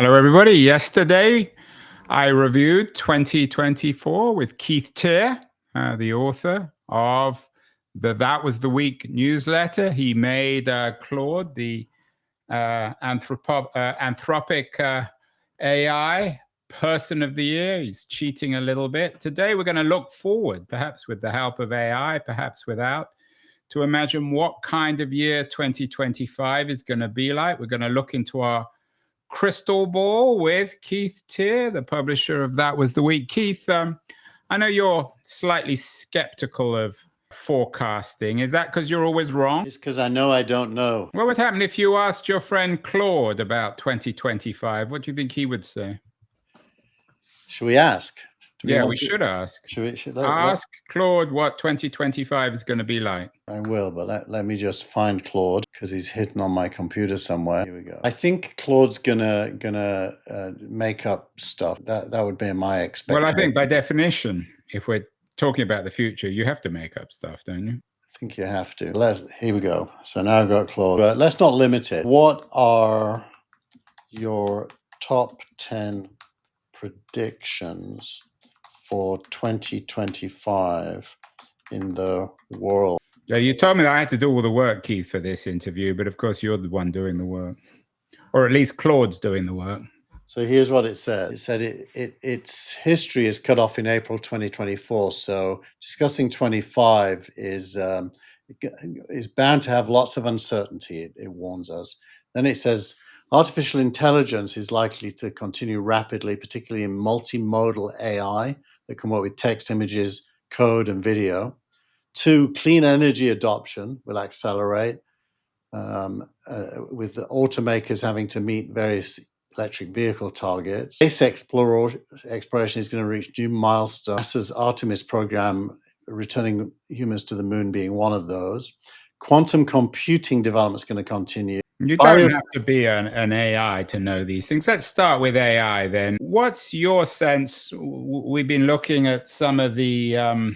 Hello, everybody. Yesterday, I reviewed 2024 with Keith Teare, the author of the That Was the Week newsletter. He made Claude, the Anthropic AI person of the year. He's cheating a little bit. Today, we're going to look forward, perhaps with the help of AI, perhaps without, to imagine what kind of year 2025 is going to be like. We're going to look into our crystal ball with Keith Teare, the publisher of That Was the Week. Keith, I know you're slightly skeptical of forecasting. Is that because you're always wrong? It's because I know I don't know. What would happen if you asked your friend Claude about 2025? What do you think he would say? Should we ask? We should ask. Ask Claude what 2025 is going to be like. I will, but let me just find Claude because he's hidden on my computer somewhere. Here we go. I think Claude's gonna make up stuff. That would be my expectation. Well, I think by definition, if we're talking about the future, you have to make up stuff, don't you? I think you have to. Here we go. So now I've got Claude. But let's not limit it. What are your top 10 predictions for 2025 in the world? Yeah, you told me that I had to do all the work, Keith, for this interview, but of course you're the one doing the work, or at least Claude's doing the work. So here's what it said. It said its history is cut off in April 2024. So discussing 25 is bound to have lots of uncertainty, it warns us. Then it says artificial intelligence is likely to continue rapidly, particularly in multimodal AI that can work with text, images, code, and video. 2, clean energy adoption will accelerate, with the automakers having to meet various electric vehicle targets. Space exploration is going to reach new milestones. NASA's Artemis program, returning humans to the moon, being one of those. Quantum computing development is going to continue. You don't have to be an AI to know these things. Let's start with AI then. What's your sense? We've been looking at some of the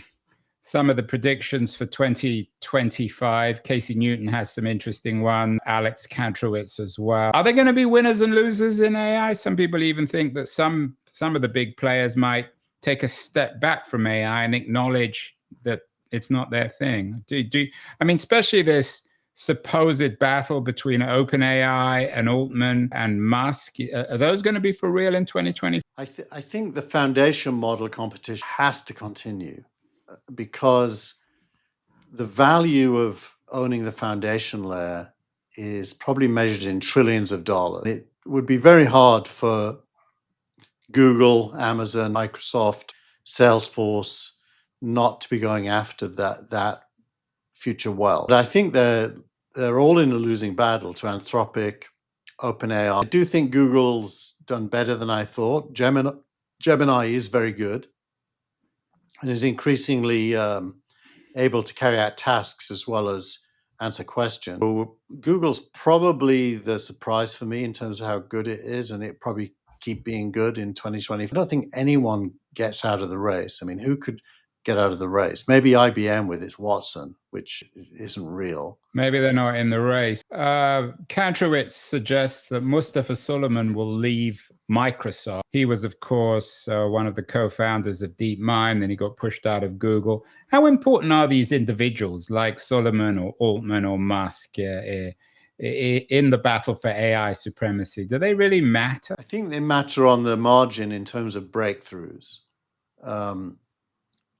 predictions for 2025. Casey Newton has some interesting ones. Alex Kantrowitz as well. Are there going to be winners and losers in AI? Some people even think that some of the big players might take a step back from AI and acknowledge that it's not their thing. I mean, especially this supposed battle between OpenAI and Altman and Musk. Are those going to be for real in 2020? I think the foundation model competition has to continue, because the value of owning the foundation layer is probably measured in trillions of dollars. It would be very hard for Google, Amazon, Microsoft, Salesforce not to be going after that future wealth. But I think they're all in a losing battle to Anthropic, OpenAI. I do think Google's done better than I thought. Gemini is very good and is increasingly able to carry out tasks as well as answer questions. So Google's probably the surprise for me in terms of how good it is, and it probably keep being good in 2020. I don't think anyone gets out of the race. I mean, who could get out of the race? Maybe IBM with its Watson, which isn't real. Maybe they're not in the race. Kantrowitz suggests that Mustafa Suleyman will leave Microsoft. He was, of course, one of the co-founders of DeepMind, then he got pushed out of Google. How important are these individuals like Suleyman or Altman or Musk in the battle for AI supremacy? Do they really matter? I think they matter on the margin in terms of breakthroughs.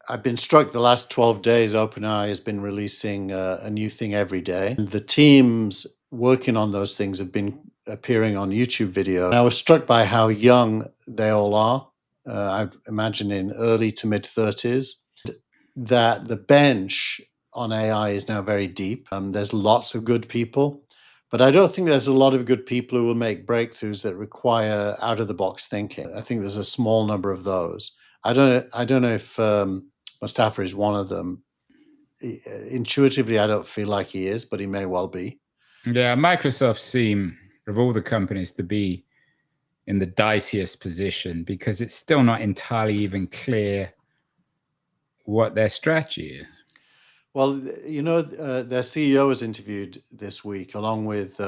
I've been struck the last 12 days, OpenAI has been releasing a new thing every day. And the teams working on those things have been appearing on YouTube video. I was struck by how young they all are. I imagine in early to mid 30s. That the bench on AI is now very deep. There's lots of good people, but I don't think there's a lot of good people who will make breakthroughs that require out of the box thinking. I think there's a small number of those. I don't know if Mustafa is one of them. Intuitively, I don't feel like he is, but he may well be. Yeah, Microsoft seem, of all the companies, to be in the diciest position because it's still not entirely even clear what their strategy is. Well, their CEO was interviewed this week along with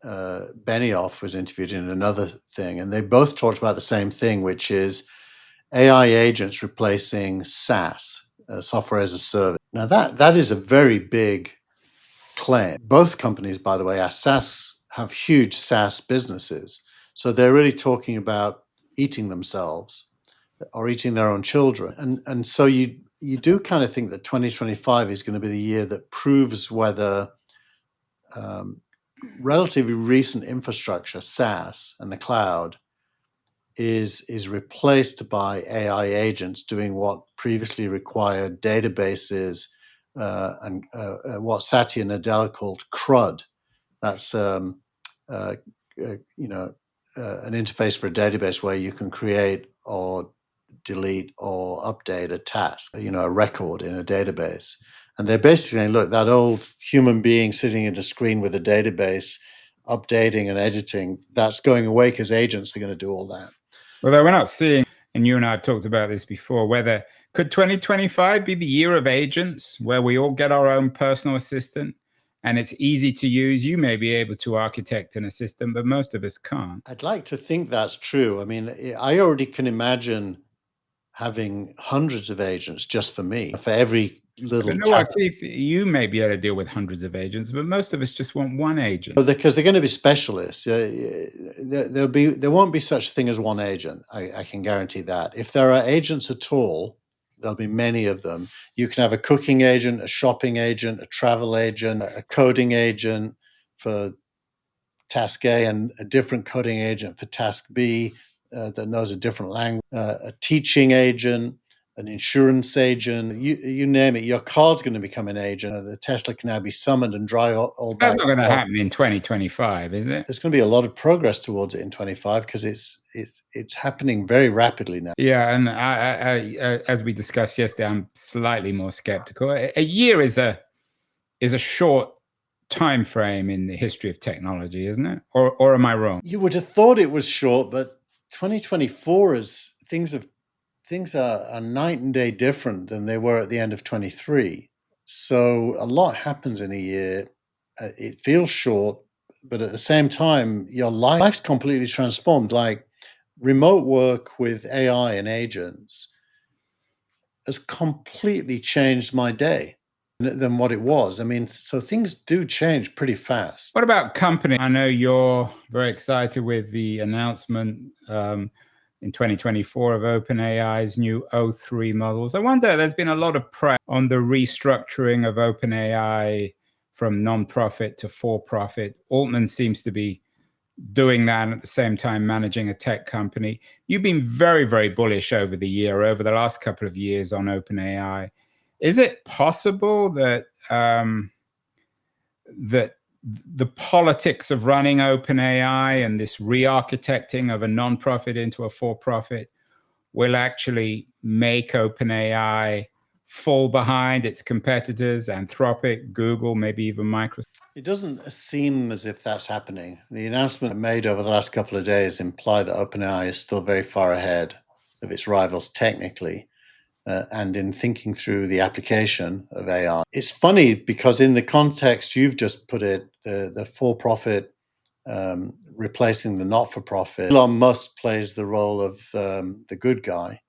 Benioff was interviewed in another thing, and they both talked about the same thing, which is AI agents replacing SaaS, software as a service. Now that is a very big claim. Both companies, by the way, are SaaS, have huge SaaS businesses, so they're really talking about eating themselves or eating their own children, and so you do kind of think that 2025 is going to be the year that proves whether relatively recent infrastructure, SaaS, and the cloud is replaced by AI agents doing what previously required databases and what Satya Nadella called CRUD. That's an interface for a database where you can create or delete or update a task, a record in a database. And they're basically saying, look, that old human being sitting at a screen with a database, updating and editing, that's going away because agents are going to do all that. Although we're not seeing, and you and I have talked about this before, whether could 2025 be the year of agents where we all get our own personal assistant and it's easy to use? You may be able to architect an assistant, but most of us can't. I'd like to think that's true. I mean, I already can imagine having hundreds of agents just for me, for every little task. You may be able to deal with hundreds of agents, but most of us just want one agent. Because they're going to be specialists. There won't be such a thing as one agent. I can guarantee that. If there are agents at all, there'll be many of them. You can have a cooking agent, a shopping agent, a travel agent, a coding agent for task A, and a different coding agent for task B that knows a different language, a teaching agent, an insurance agent, you name it. Your car's going to become an agent. The Tesla can now be summoned and drive all by That's not going to happen in 2025, is it? There's going to be a lot of progress towards it in 25 because it's happening very rapidly now. Yeah, and I, as we discussed yesterday, I'm slightly more skeptical. A year is a short time frame in the history of technology, isn't it? Or am I wrong? You would have thought it was short, but 2024 is things are night and day different than they were at the end of 23. So a lot happens in a year. It feels short, but at the same time, your life's completely transformed. Like remote work with AI and agents has completely changed my day than what it was. I mean, so things do change pretty fast. What about company? I know you're very excited with the announcement in 2024 of OpenAI's new O3 models. I wonder, there's been a lot of press on the restructuring of OpenAI from non-profit to for-profit. Altman seems to be doing that and at the same time managing a tech company. You've been very, very bullish over the last couple of years on OpenAI. Is it possible that that the politics of running OpenAI and this re-architecting of a non-profit into a for-profit will actually make OpenAI fall behind its competitors, Anthropic, Google, maybe even Microsoft? It doesn't seem as if that's happening. The announcement made over the last couple of days imply that OpenAI is still very far ahead of its rivals technically. And in thinking through the application of AI. It's funny because in the context you've just put it, the for-profit replacing the not-for-profit, Elon Musk plays the role of the good guy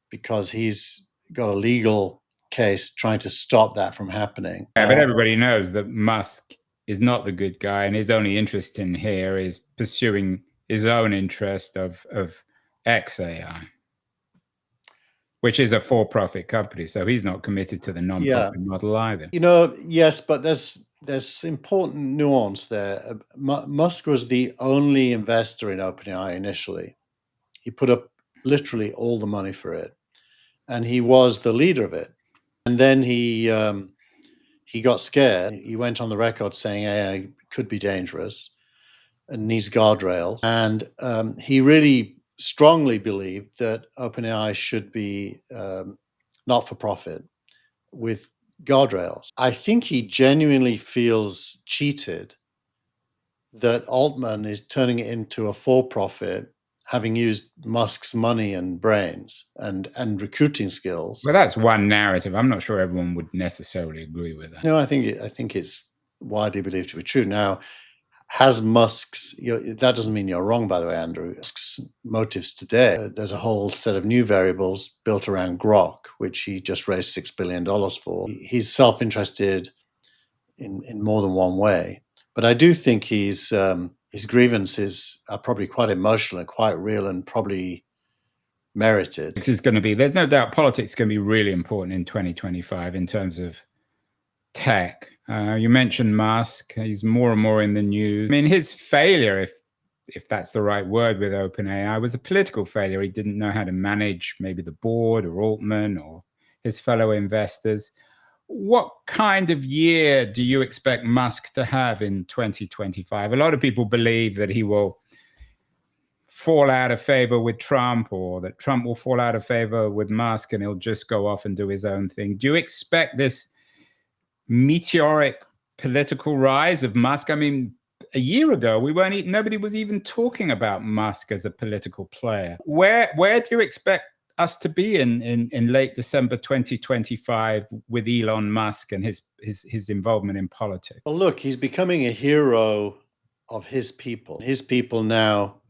because he's got a legal case trying to stop that from happening. Yeah, but everybody knows that Musk is not the good guy, and his only interest in here is pursuing his own interest of xAI, which is a for-profit company. So he's not committed to the non-profit model either. Yes, but there's important nuance there. Musk was the only investor in OpenAI initially. He put up literally all the money for it, and he was the leader of it. And then he got scared. He went on the record saying AI could be dangerous and needs guardrails. And he really strongly believed that OpenAI should be not for profit with guardrails. I think he genuinely feels cheated that Altman is turning it into a for-profit, having used Musk's money and brains and recruiting skills. Well, that's one narrative. I'm not sure everyone would necessarily agree with that. No, I think it's widely believed to be true. Now, has Musk's, that doesn't mean you're wrong, by the way, Andrew, Musk's motives today. There's a whole set of new variables built around Grok, which he just raised $6 billion for. He's self-interested in more than one way. But I do think his grievances are probably quite emotional and quite real and probably merited. There's no doubt politics is going to be really important in 2025 in terms of tech. You mentioned Musk. He's more and more in the news. I mean, his failure, if that's the right word with OpenAI, was a political failure. He didn't know how to manage maybe the board or Altman or his fellow investors. What kind of year do you expect Musk to have in 2025? A lot of people believe that he will fall out of favor with Trump, or that Trump will fall out of favor with Musk and he'll just go off and do his own thing. Do you expect this meteoric political rise of Musk? I mean, a year ago, nobody was even talking about Musk as a political player. Where do you expect us to be in late December 2025 with Elon Musk and his involvement in politics? Well, look, he's becoming a hero of his people. His people now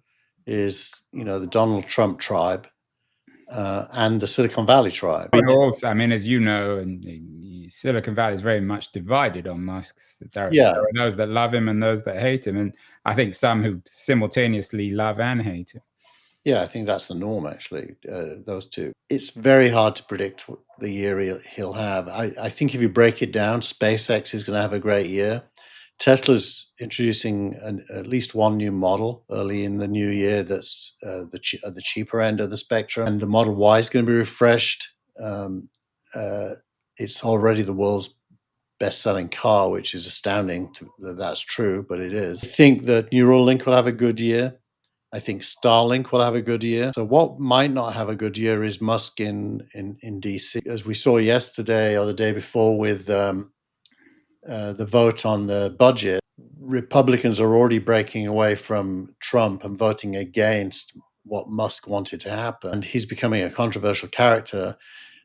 is, the Donald Trump tribe and the Silicon Valley tribe. Also, I mean, as you know, and Silicon Valley is very much divided on Musk. There are those that love him and those that hate him, and I think some who simultaneously love and hate him. Yeah, I think that's the norm, actually, those two. It's very hard to predict the year he'll have. I think if you break it down, SpaceX is going to have a great year. Tesla's introducing at least one new model early in the new year that's the cheaper end of the spectrum. And the Model Y is going to be refreshed. It's already the world's best-selling car, which is astounding that that's true, but it is. I think that Neuralink will have a good year. I think Starlink will have a good year. So what might not have a good year is Musk in DC. As we saw yesterday or the day before with the vote on the budget, Republicans are already breaking away from Trump and voting against what Musk wanted to happen. And he's becoming a controversial character.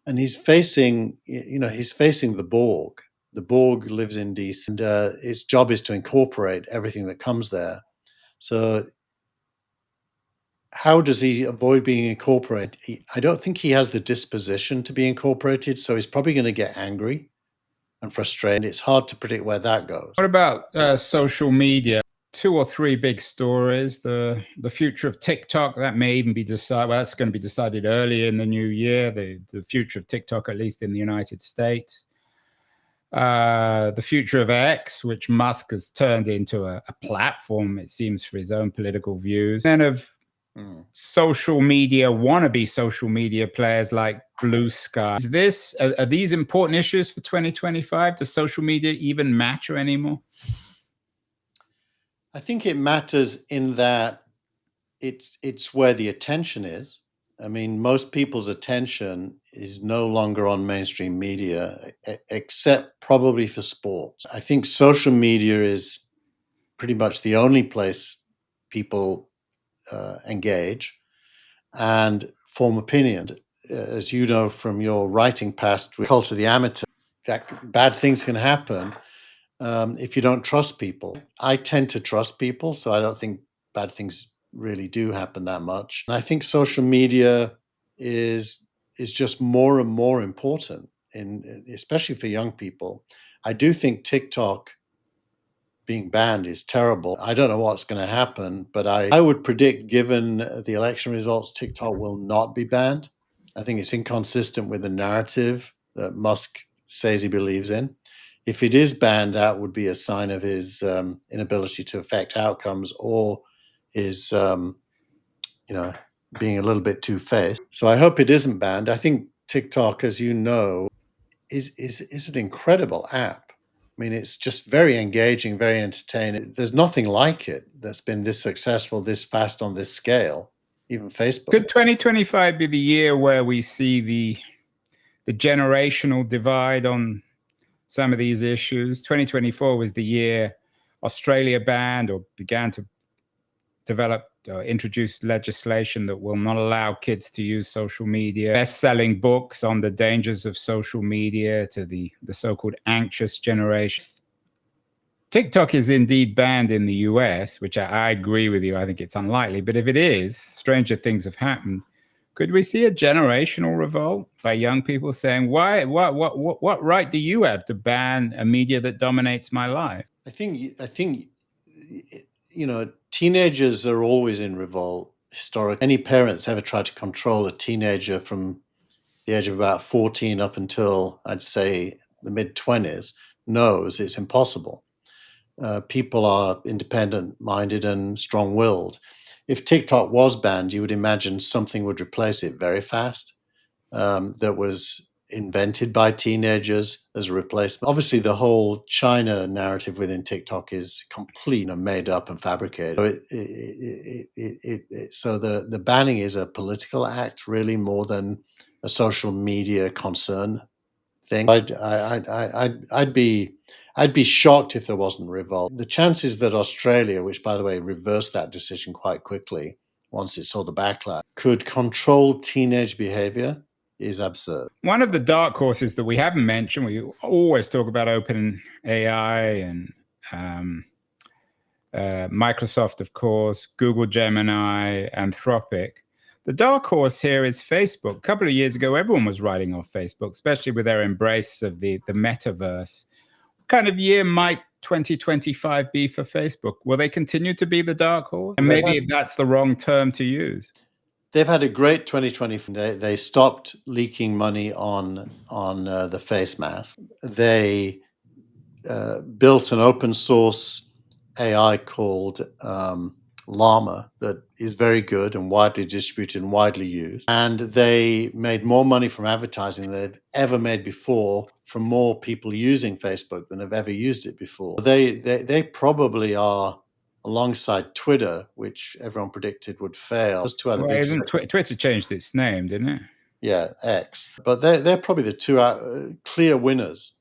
And he's facing the Borg. The Borg lives in DC, and its job is to incorporate everything that comes there. So how does he avoid being incorporated? I don't think he has the disposition to be incorporated, so he's probably going to get angry and frustrated. It's hard to predict where that goes. What about social media? 2 or 3 big stories. The future of TikTok, that may even be decided. Well, that's going to be decided early in the new year. The future of TikTok, at least in the United States. The future of X, which Musk has turned into a platform, it seems, for his own political views. And of social media, wannabe social media players like Blue Sky. Are these important issues for 2025? Does social media even matter anymore? I think it matters in that it's where the attention is. I mean, most people's attention is no longer on mainstream media, except probably for sports. I think social media is pretty much the only place people engage and form opinion. As you know from your writing past with Cult of the Amateur, that bad things can happen if you don't trust people. I tend to trust people, so I don't think bad things really do happen that much. And I think social media is just more and more important, especially for young people. I do think TikTok being banned is terrible. I don't know what's going to happen, but I would predict, given the election results, TikTok will not be banned. I think it's inconsistent with the narrative that Musk says he believes in. If it is banned, that would be a sign of his inability to affect outcomes, or his, being a little bit two-faced. So I hope it isn't banned. I think TikTok, as you know, is an incredible app. I mean, it's just very engaging, very entertaining. There's nothing like it that's been this successful, this fast, on this scale, even Facebook. Could 2025 be the year where we see the generational divide on some of these issues? 2024 was the year Australia banned or began to develop or introduce legislation that will not allow kids to use social media. Best-selling books on the dangers of social media to the so-called anxious generation. TikTok is indeed banned in the US, which I agree with you. I think it's unlikely. But if it is, stranger things have happened. Could we see a generational revolt by young people saying, "Why? What right do you have to ban a media that dominates my life?" I think, teenagers are always in revolt historically. Any parents ever tried to control a teenager from the age of about 14 up until, I'd say, the mid-20s knows it's impossible. People are independent-minded and strong-willed. If TikTok was banned, you would imagine something would replace it very fast, that was invented by teenagers as a replacement. Obviously, the whole China narrative within TikTok is completely made up and fabricated. So the banning is a political act, really, more than a social media concern thing. I'd be shocked if there wasn't revolt. The chances that Australia, which by the way reversed that decision quite quickly once it saw the backlash, could control teenage behavior is absurd. One of the dark horses that we haven't mentioned, we always talk about OpenAI and Microsoft, of course, Google Gemini, Anthropic. The dark horse here is Facebook. A couple of years ago, everyone was writing off Facebook, especially with their embrace of the metaverse. What kind of year might 2025 be for Facebook? Will they continue to be the dark horse? And maybe that's the wrong term to use. They've had a great 2020. They stopped leaking money on the face mask. They built an open source AI called Llama that is very good and widely distributed and widely used. And they made more money from advertising than they've ever made before from more people using Facebook than have ever used it before. They probably are, alongside Twitter, which everyone predicted would fail. Those two are the big Twitter changed its name, didn't it? Yeah, X. But they're probably the two clear winners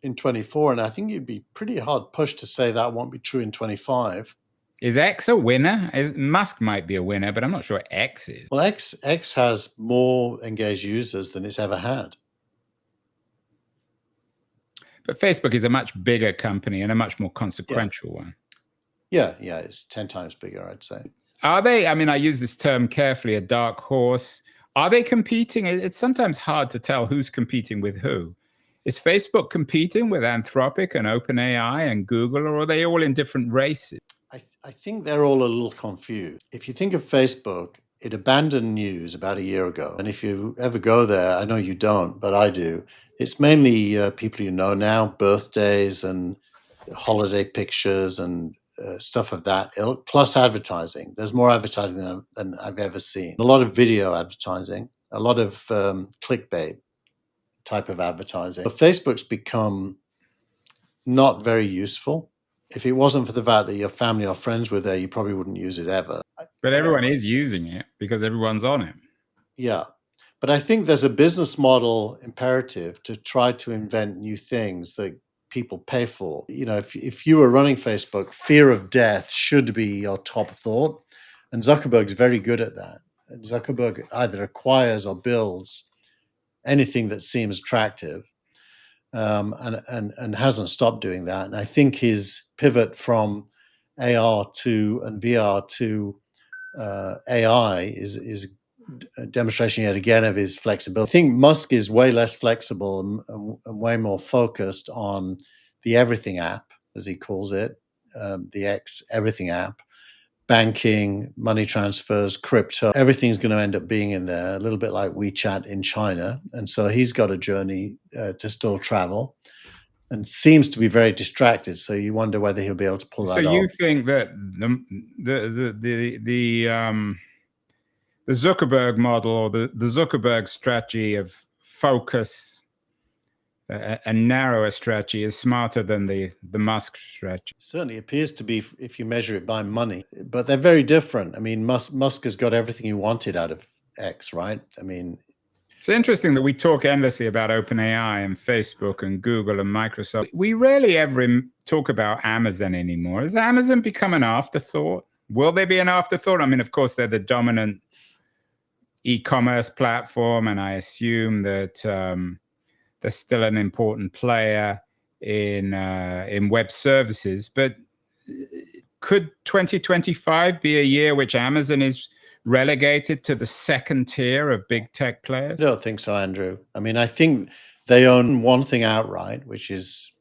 in 24, and I think it'd be pretty hard push to say that won't be true in 25. Is X a winner? Musk might be a winner, but I'm not sure X is. Well, X has more engaged users than it's ever had. But Facebook is a much bigger company and a much more consequential one. Yeah, it's 10 times bigger, I'd say. Are they, I mean, I use this term carefully, a dark horse. Are they competing? It's sometimes hard to tell who's competing with who. Is Facebook competing with Anthropic and OpenAI and Google, or are they all in different races? I think they're all a little confused. If you think of Facebook, it abandoned news about a year ago. And if you ever go there, I know you don't, but I do. It's mainly people you know now, birthdays and holiday pictures and stuff of that ilk, plus advertising. There's more advertising than I've ever seen. A lot of video advertising, a lot of clickbait type of advertising. But Facebook's become not very useful. If it wasn't for the fact that your family or friends were there, you probably wouldn't use it ever. But everyone is using it because everyone's on it. Yeah. But I think there's a business model imperative to try to invent new things that people pay for. If you were running Facebook, fear of death should be your top thought. And Zuckerberg's very good at that. And Zuckerberg either acquires or builds anything that seems attractive. And hasn't stopped doing that. And I think his pivot from AR and VR to AI is a demonstration yet again of his flexibility. I think Musk is way less flexible and way more focused on the everything app, as he calls it, the X everything app. Banking, money transfers, crypto, everything's going to end up being in there, a little bit like WeChat in China. And so he's got a journey to still travel and seems to be very distracted. So you wonder whether he'll be able to pull that off. So you think that the Zuckerberg model or the Zuckerberg strategy of focus, a narrower strategy, is smarter than the Musk strategy? Certainly appears to be, if you measure it by money, but they're very different. I mean, Musk has got everything he wanted out of X, right? I mean, it's interesting that we talk endlessly about OpenAI and Facebook and Google and Microsoft. We rarely ever talk about Amazon anymore. Has Amazon become an afterthought? Will they be an afterthought? I mean, of course, they're the dominant e-commerce platform, and I assume that they're still an important player. in web services. But could 2025 be a year which Amazon is relegated to the second tier of big tech players? I don't think so, Andrew. I mean, I think they own one thing outright, which is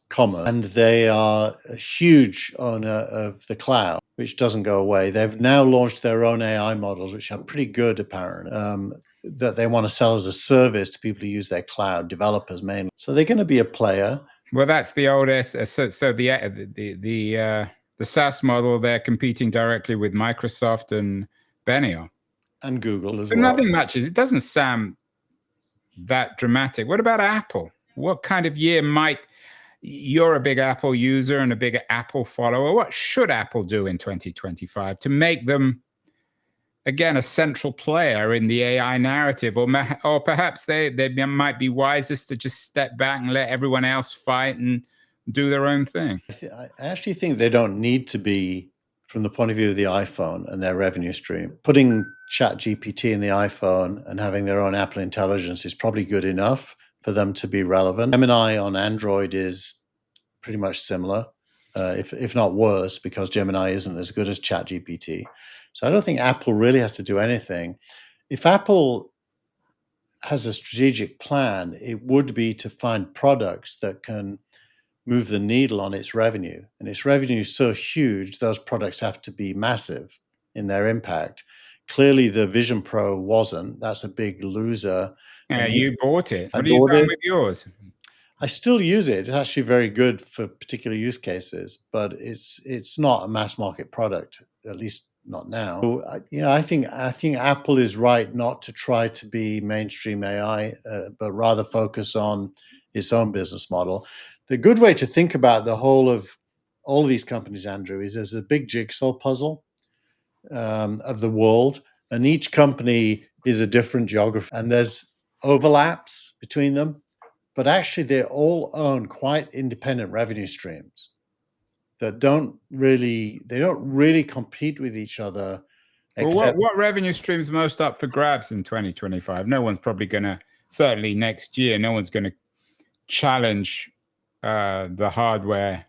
commerce, and they are a huge owner of the cloud, which doesn't go away. They've now launched their own AI models, which are pretty good, apparently, that they want to sell as a service to people who use their cloud, developers mainly. So they're going to be a player. Well, that's the old so the SaaS model. They're competing directly with Microsoft and Benioff And Google as but well. nothing much. It doesn't sound that dramatic. What about Apple? What kind of year might you're a big Apple user and a big Apple follower? What should Apple do in 2025 to make them again a central player in the AI narrative, or perhaps they might be wisest to just step back and let everyone else fight and do their own thing? I actually think they don't need to be, from the point of view of the iPhone and their revenue stream. Putting ChatGPT in the iPhone and having their own Apple Intelligence is probably good enough for them to be relevant. Gemini on Android is pretty much similar, if not worse, because Gemini isn't as good as ChatGPT. So I don't think Apple really has to do anything. If Apple has a strategic plan, it would be to find products that can move the needle on its revenue. And its revenue is so huge, those products have to be massive in their impact. Clearly, the Vision Pro wasn't. That's a big loser. Yeah, you bought it. I What have you bought done it. with yours? I still use it. It's actually very good for particular use cases, but it's not a mass market product, at least not now. So, I think Apple is right not to try to be mainstream AI, but rather focus on its own business model. The good way to think about the whole of all of these companies, Andrew, is there's a big jigsaw puzzle of the world, and each company is a different geography, and there's overlaps between them, but actually they all own quite independent revenue streams that don't really compete with each other. Well, what revenue streams most up for grabs in 2025? No one's probably going to, certainly next year, no one's going to challenge the hardware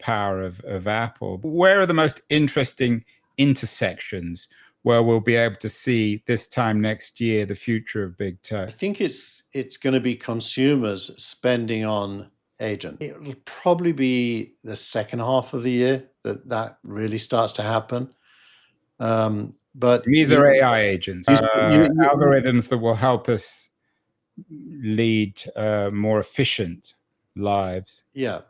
power of Apple. Where are the most interesting intersections where we'll be able to see this time next year the future of big tech? I think it's going to be consumers spending on agents. It'll probably be the second half of the year that really starts to happen. But these are AI agents, algorithms that will help us lead more efficient lives. Yeah,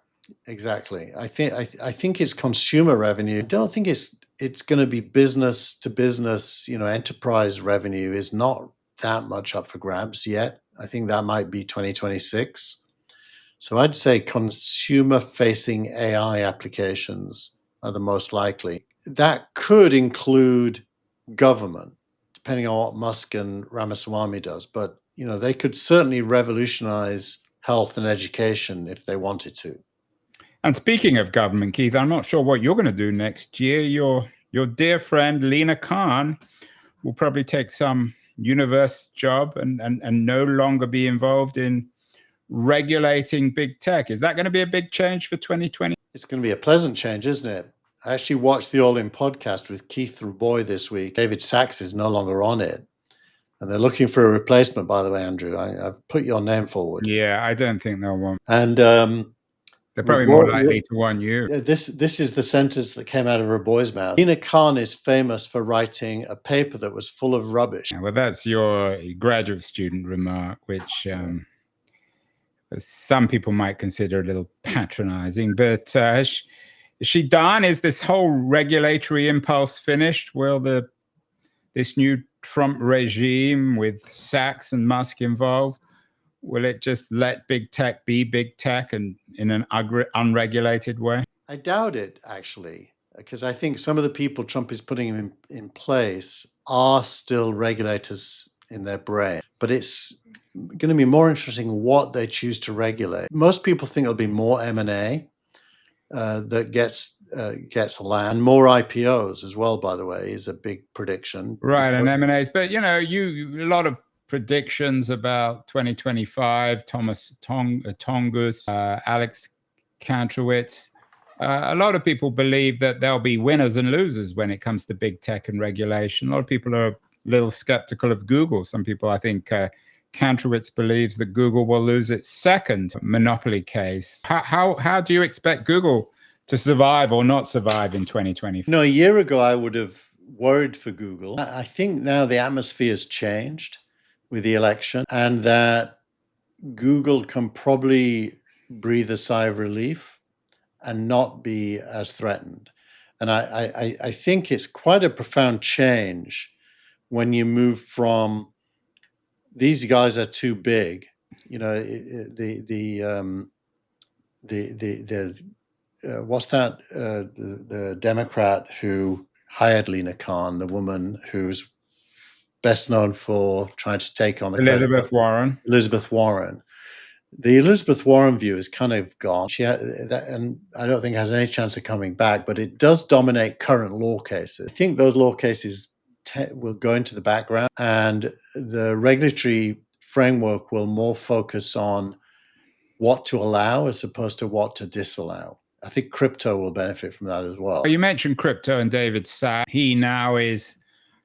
exactly. I think it's consumer revenue. I don't think it's going to be business to business. Enterprise revenue is not that much up for grabs yet. I think that might be 2026. So I'd say consumer-facing AI applications are the most likely. That could include government, depending on what Musk and Ramaswamy does. But they could certainly revolutionize health and education if they wanted to. And speaking of government, Keith, I'm not sure what you're going to do next year. Your dear friend Lina Khan will probably take some university job and no longer be involved in regulating big tech. Is that going to be a big change for 2020? It's going to be a pleasant change, isn't it? I actually watched the All In podcast with Keith Raboy this week. David Sachs is no longer on it. And they're looking for a replacement, by the way, Andrew. I've put your name forward. Yeah, I don't think they'll want. And they're probably more likely to want you. This is the sentence that came out of Raboy's mouth. Lina Khan is famous for writing a paper that was full of rubbish. Well, that's your graduate student remark, which some people might consider a little patronizing. But is she done? Is this whole regulatory impulse finished? Will this new Trump regime with Sachs and Musk involved, will it just let big tech be big tech and in an unregulated way? I doubt it, actually, because I think some of the people Trump is putting in place are still regulators in their brain. But it's going to be more interesting what they choose to regulate. Most people think it'll be more M&A that gets land, more IPOs as well, by the way, is a big prediction. Right, and M&As. But, a lot of predictions about 2025, Thomas Tongus, Alex Kantrowitz. A lot of people believe that there'll be winners and losers when it comes to big tech and regulation. A lot of people are a little skeptical of Google. Some people, I think, Kantrowitz believes that Google will lose its second monopoly case. How do you expect Google to survive or not survive in 2020? A year ago, I would have worried for Google. I think now the atmosphere has changed with the election, and that Google can probably breathe a sigh of relief and not be as threatened. And I think it's quite a profound change when you move from these guys are too big, what's that? The Democrat who hired Lina Khan, the woman who's best known for trying to take on the Elizabeth Warren. Elizabeth Warren. The Elizabeth Warren view is kind of gone. She and I don't think has any chance of coming back, but it does dominate current law cases. I think those law cases will go into the background, and the regulatory framework will more focus on what to allow as opposed to what to disallow. I think crypto will benefit from that as well. You mentioned crypto and David Sacks. He now is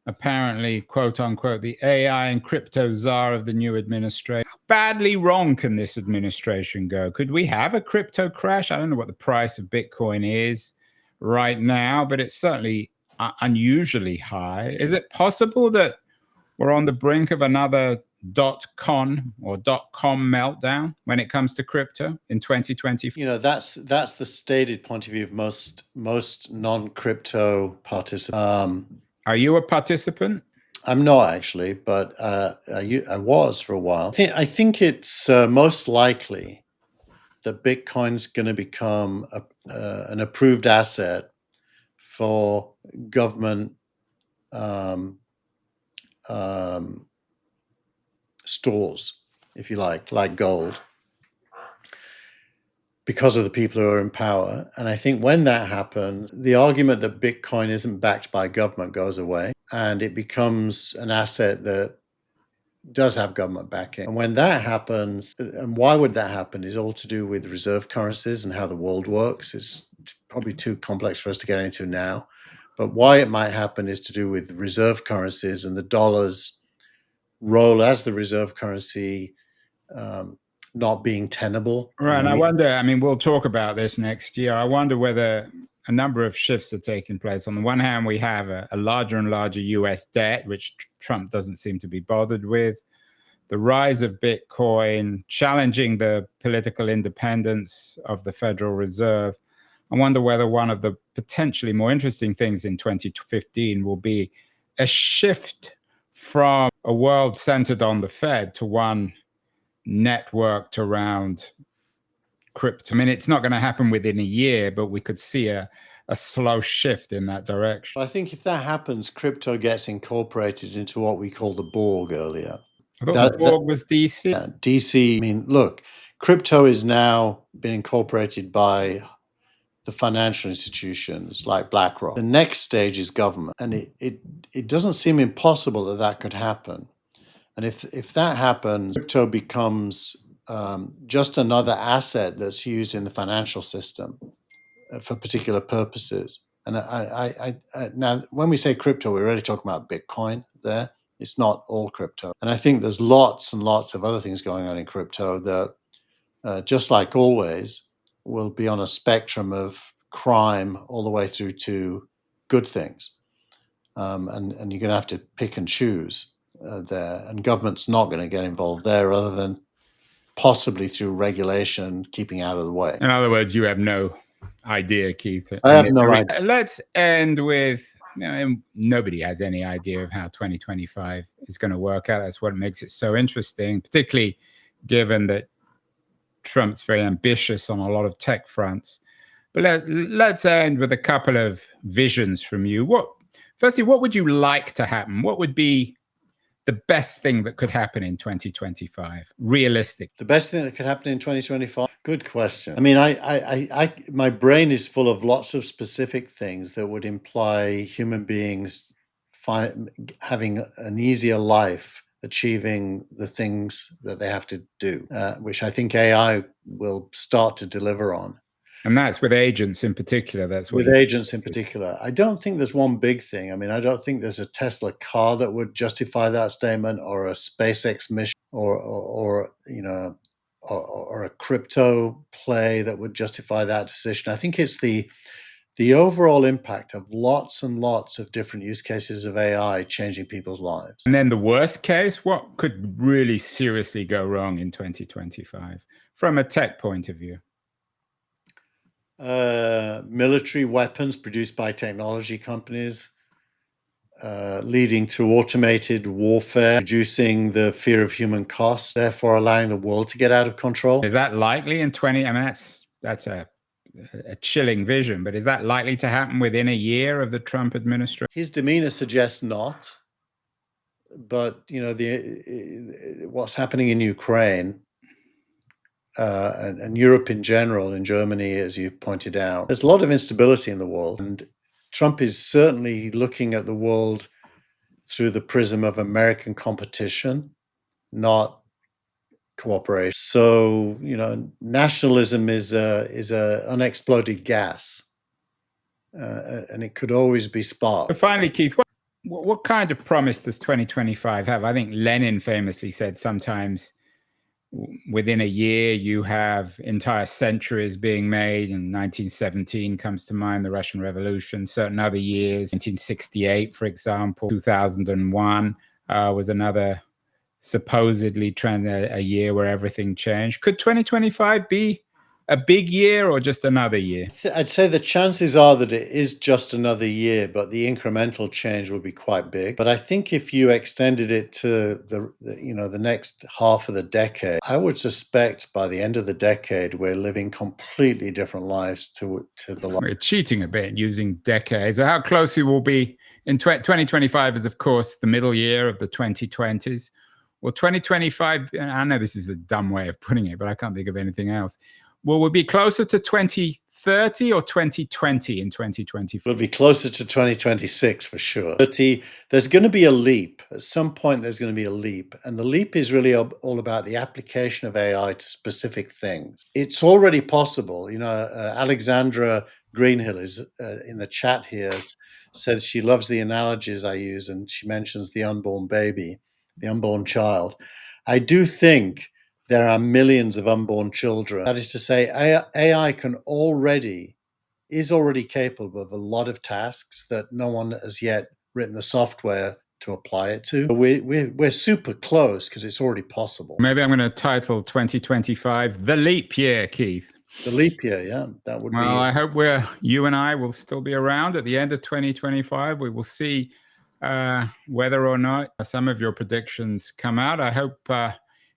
apparently, quote unquote, the AI and crypto czar of the new administration. How badly wrong can this administration go? Could we have a crypto crash? I don't know what the price of Bitcoin is right now, but it's certainly unusually high. Is it possible that we're on the brink of another .com meltdown when it comes to crypto in 2020? That's the stated point of view of most non-crypto participants. Are you a participant? I'm not actually, but I was for a while. I think it's most likely that Bitcoin's going to become an approved asset for government stores, if you like gold, because of the people who are in power. And I think when that happens, the argument that Bitcoin isn't backed by government goes away, and it becomes an asset that does have government backing. And when that happens, and why would that happen, is all to do with reserve currencies and how the world works. It's probably too complex for us to get into now. But why it might happen is to do with reserve currencies and the dollar's role as the reserve currency not being tenable. Right. And I wonder, we'll talk about this next year. I wonder whether a number of shifts are taking place. On the one hand, we have a larger and larger US debt, which Trump doesn't seem to be bothered with. The rise of Bitcoin, challenging the political independence of the Federal Reserve. I wonder whether one of the potentially more interesting things in 2015 will be a shift from a world centered on the Fed to one networked around crypto. It's not going to happen within a year, but we could see a slow shift in that direction. I think if that happens, crypto gets incorporated into what we call the Borg earlier. I thought the Borg was DC. Yeah, DC. Look, crypto is now been incorporated by the financial institutions like BlackRock. The next stage is government, and it doesn't seem impossible that could happen. And if that happens, crypto becomes just another asset that's used in the financial system for particular purposes. And now, when we say crypto, we're really talking about Bitcoin there. It's not all crypto. And I think there's lots and lots of other things going on in crypto that, just like always, will be on a spectrum of crime all the way through to good things. And you're going to have to pick and choose there. And government's not going to get involved there other than possibly through regulation, keeping out of the way. In other words, you have no idea, Keith. I have no idea. Let's end with, nobody has any idea of how 2025 is going to work out. That's what makes it so interesting, particularly given that Trump's very ambitious on a lot of tech fronts. But let's end with a couple of visions from you. Firstly, what would you like to happen? What would be the best thing that could happen in 2025, realistic? The best thing that could happen in 2025? Good question. My brain is full of lots of specific things that would imply human beings having an easier life achieving the things that they have to do, which I think AI will start to deliver on. And that's with agents in particular. That's what with agents in particular. I don't think there's one big thing. I mean, I don't think there's a Tesla car that would justify that statement, or a SpaceX mission, or you know, or a crypto play that would justify that decision. I think it's the overall impact of lots and lots of different use cases of AI changing people's lives. And then the worst case, what could really seriously go wrong in 2025 from a tech point of view? Military weapons produced by technology companies, leading to automated warfare, reducing the fear of human cost, therefore allowing the world to get out of control. Is that likely in 20? I mean, that's a chilling vision, but is that likely to happen within a year of the Trump administration? His demeanor suggests not, but you know, what's happening in Ukraine and Europe in general, in Germany, as you pointed out, there's a lot of instability in the world, and Trump is certainly looking at the world through the prism of American competition, not cooperation. So, you know, nationalism is a unexploded gas, and it could always be sparked. But finally, Keith, what kind of promise does 2025 have? I think Lenin famously said sometimes within a year you have entire centuries being made, and 1917 comes to mind, the Russian Revolution. Certain other years, 1968, for example, 2001 was another supposedly a year where everything changed. Could 2025 be a big year or just another year? I'd say the chances are that it is just another year, but the incremental change will be quite big. But I think if you extended it to the next half of the decade, I would suspect by the end of the decade we're living completely different lives to the life. We're cheating a bit using decades. How close we will be in 2025 is, of course, the middle year of the 2020s. Well, 2025, I know this is a dumb way of putting it, but I can't think of anything else. Will we be closer to 2030 or 2020 in 2025? We'll be closer to 2026 for sure. There's going to be a leap. At some point, there's going to be a leap. And the leap is really all about the application of AI to specific things. It's already possible. You know, Alexandra Greenhill is in the chat here, says she loves the analogies I use, and she mentions the unborn baby, the unborn child. I do think there are millions of unborn children. That is to say, AI is already capable of a lot of tasks that no one has yet written the software to apply it to. We're super close because it's already possible. Maybe I'm going to title 2025 The Leap Year, Keith. The leap year, yeah, that would be. Well, I hope you and I will still be around at the end of 2025. We will see whether or not some of your predictions come out. I hope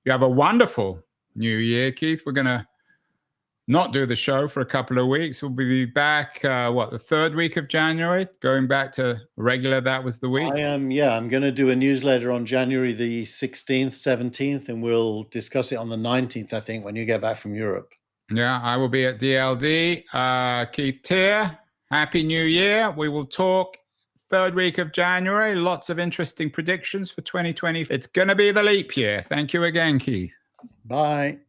you have a wonderful new year, Keith. We're going to not do the show for a couple of weeks. We'll be back, the third week of January, going back to regular. That was the week. I'm going to do a newsletter on January the 16th, 17th, and we'll discuss it on the 19th, I think, when you get back from Europe. Yeah, I will be at DLD. Keith Teare, Happy New Year. We will talk third week of January. Lots of interesting predictions for 2020. It's going to be the leap year. Thank you again, Keith. Bye.